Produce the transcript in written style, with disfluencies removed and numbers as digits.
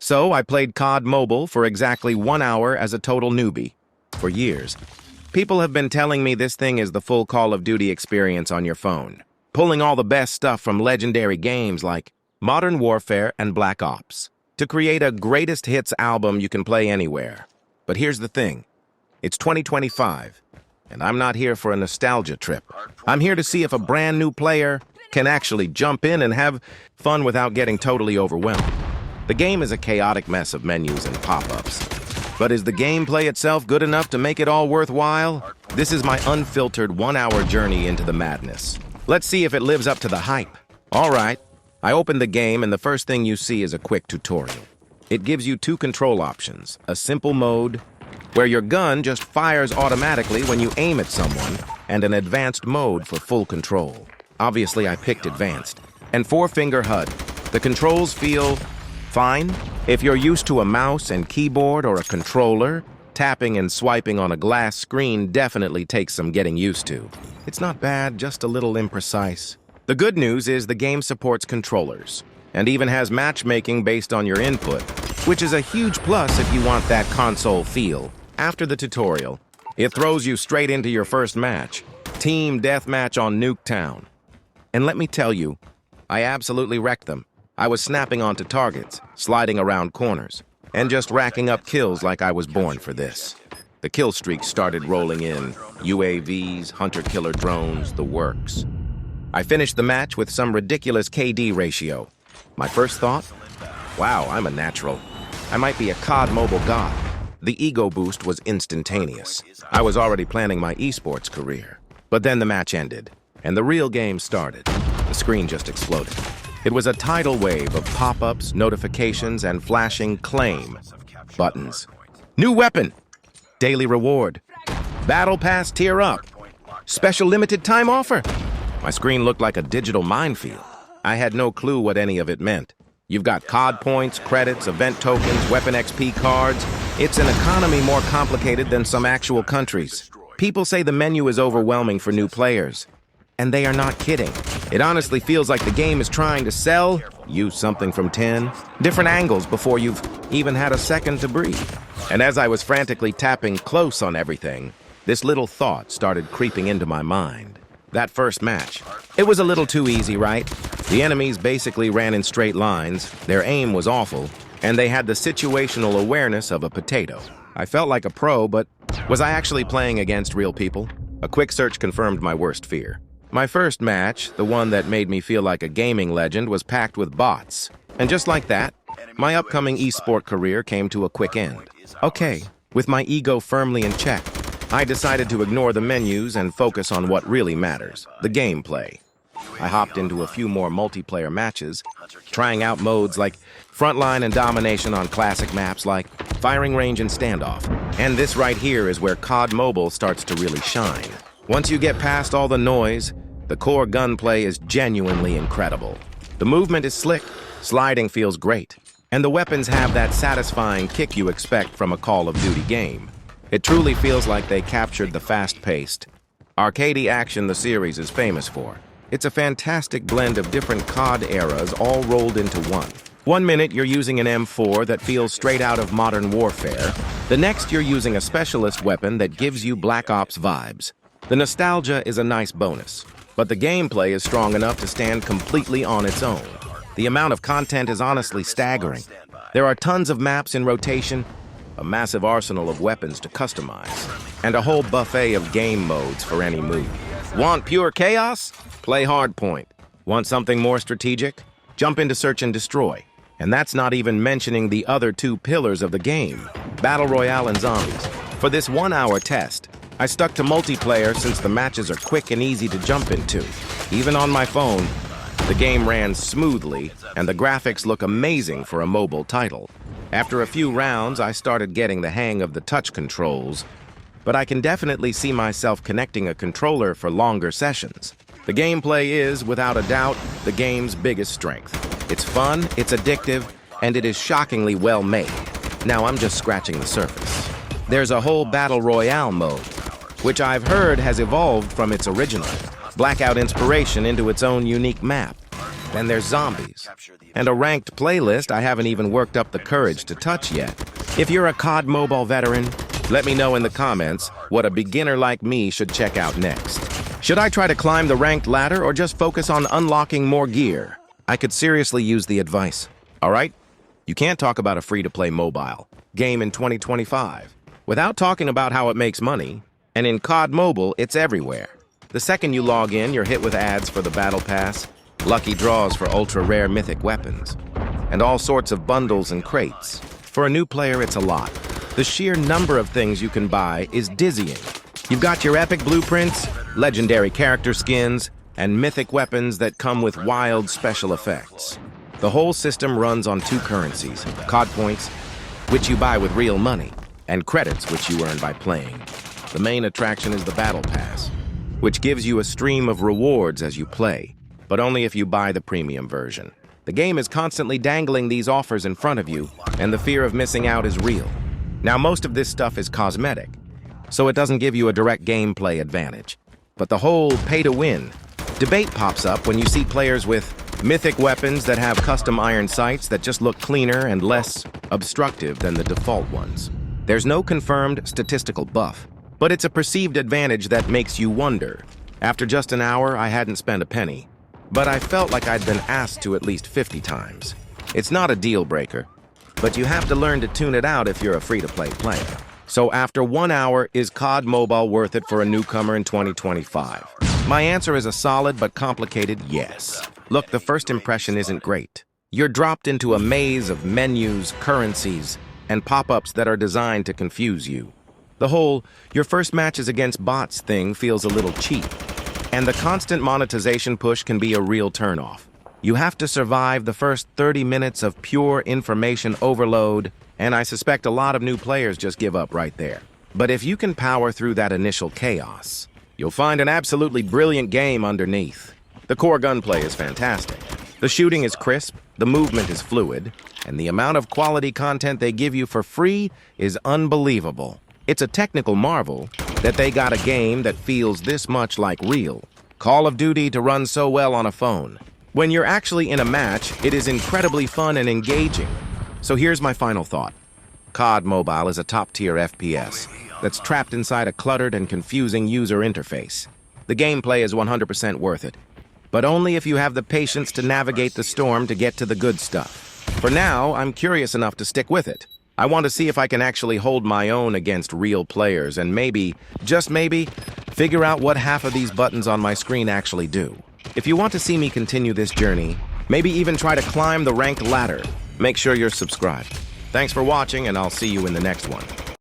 So I played COD Mobile for exactly 1 hour as a total newbie. For years, people have been telling me this thing is the full Call of Duty experience on your phone, pulling all the best stuff from legendary games like Modern Warfare and Black Ops to create a greatest hits album you can play anywhere. But here's the thing. It's 2025, and I'm not here for a nostalgia trip. I'm here to see if a brand new player can actually jump in and have fun without getting totally overwhelmed. The game is a chaotic mess of menus and pop-ups. But is the gameplay itself good enough to make it all worthwhile? This is my unfiltered 1 hour journey into the madness. Let's see if it lives up to the hype. All right, I opened the game and the first thing you see is a quick tutorial. It gives you two control options, a simple mode, where your gun just fires automatically when you aim at someone, and an advanced mode for full control. Obviously, I picked advanced. And 4-finger HUD. The controls feel fine. If you're used to a mouse and keyboard or a controller, tapping and swiping on a glass screen definitely takes some getting used to. It's not bad, just a little imprecise. The good news is the game supports controllers, and even has matchmaking based on your input, which is a huge plus if you want that console feel. After the tutorial, it throws you straight into your first match, Team Deathmatch on Nuketown. And let me tell you, I absolutely wrecked them. I was snapping onto targets, sliding around corners, and just racking up kills like I was born for this. The kill streak started rolling in, UAVs, hunter-killer drones, the works. I finished the match with some ridiculous KD ratio. My first thought? Wow, I'm a natural. I might be a COD Mobile god. The ego boost was instantaneous. I was already planning my esports career. But then the match ended, and the real game started. The screen just exploded. It was a tidal wave of pop-ups, notifications, and flashing claim buttons. New weapon! Daily reward. Battle pass tier up. Special limited time offer. My screen looked like a digital minefield. I had no clue what any of it meant. You've got COD points, credits, event tokens, weapon XP cards. It's an economy more complicated than some actual countries. People say the menu is overwhelming for new players. And they are not kidding. It honestly feels like the game is trying to sell you something from 10 different angles before you've even had a second to breathe. And as I was frantically tapping close on everything, this little thought started creeping into my mind. That first match, it was a little too easy, right? The enemies basically ran in straight lines, their aim was awful, and they had the situational awareness of a potato. I felt like a pro, but was I actually playing against real people? A quick search confirmed my worst fear. My first match, the one that made me feel like a gaming legend, was packed with bots. And just like that, my upcoming esport career came to a quick end. Okay, with my ego firmly in check, I decided to ignore the menus and focus on what really matters, the gameplay. I hopped into a few more multiplayer matches, trying out modes like Frontline and Domination on classic maps like Firing Range and Standoff. And this right here is where COD Mobile starts to really shine. Once you get past all the noise, the core gunplay is genuinely incredible. The movement is slick, sliding feels great, and the weapons have that satisfying kick you expect from a Call of Duty game. It truly feels like they captured the fast-paced, arcadey action the series is famous for. It's a fantastic blend of different COD eras all rolled into one. 1 minute you're using an M4 that feels straight out of Modern Warfare. The next you're using a specialist weapon that gives you Black Ops vibes. The nostalgia is a nice bonus, but the gameplay is strong enough to stand completely on its own. The amount of content is honestly staggering. There are tons of maps in rotation, a massive arsenal of weapons to customize, and a whole buffet of game modes for any mood. Want pure chaos? Play Hardpoint. Want something more strategic? Jump into Search and Destroy. And that's not even mentioning the other two pillars of the game, Battle Royale and Zombies. For this 1 hour test, I stuck to multiplayer since the matches are quick and easy to jump into. Even on my phone, the game ran smoothly, and the graphics look amazing for a mobile title. After a few rounds, I started getting the hang of the touch controls, but I can definitely see myself connecting a controller for longer sessions. The gameplay is, without a doubt, the game's biggest strength. It's fun, it's addictive, and it is shockingly well made. Now I'm just scratching the surface. There's a whole Battle Royale mode, which I've heard has evolved from its original Blackout inspiration into its own unique map. Then there's zombies. And a ranked playlist I haven't even worked up the courage to touch yet. If you're a COD Mobile veteran, let me know in the comments what a beginner like me should check out next. Should I try to climb the ranked ladder or just focus on unlocking more gear? I could seriously use the advice. All right? You can't talk about a free-to-play mobile game in 2025 without talking about how it makes money. And in COD Mobile, it's everywhere. The second you log in, you're hit with ads for the Battle Pass, lucky draws for ultra-rare mythic weapons, and all sorts of bundles and crates. For a new player, it's a lot. The sheer number of things you can buy is dizzying. You've got your epic blueprints, legendary character skins, and mythic weapons that come with wild special effects. The whole system runs on two currencies, COD points, which you buy with real money, and credits, which you earn by playing. The main attraction is the Battle Pass, which gives you a stream of rewards as you play, but only if you buy the premium version. The game is constantly dangling these offers in front of you, and the fear of missing out is real. Now, most of this stuff is cosmetic, so it doesn't give you a direct gameplay advantage. But the whole pay-to-win debate pops up when you see players with mythic weapons that have custom iron sights that just look cleaner and less obstructive than the default ones. There's no confirmed statistical buff, but it's a perceived advantage that makes you wonder. After just an hour, I hadn't spent a penny, but I felt like I'd been asked to at least 50 times. It's not a deal breaker, but you have to learn to tune it out if you're a free-to-play player. So after 1 hour, is COD Mobile worth it for a newcomer in 2025? My answer is a solid but complicated yes. Look, the first impression isn't great. You're dropped into a maze of menus, currencies, and pop-ups that are designed to confuse you. The whole "your first match is against bots" thing feels a little cheap, and the constant monetization push can be a real turnoff. You have to survive the first 30 minutes of pure information overload, and I suspect a lot of new players just give up right there. But if you can power through that initial chaos, you'll find an absolutely brilliant game underneath. The core gunplay is fantastic. The shooting is crisp, the movement is fluid, and the amount of quality content they give you for free is unbelievable. It's a technical marvel that they got a game that feels this much like real Call of Duty to run so well on a phone. When you're actually in a match, it is incredibly fun and engaging. So here's my final thought. COD Mobile is a top-tier FPS that's trapped inside a cluttered and confusing user interface. The gameplay is 100% worth it, but only if you have the patience to navigate the storm to get to the good stuff. For now, I'm curious enough to stick with it. I want to see if I can actually hold my own against real players and maybe, just maybe, figure out what half of these buttons on my screen actually do. If you want to see me continue this journey, maybe even try to climb the ranked ladder, make sure you're subscribed. Thanks for watching, and I'll see you in the next one.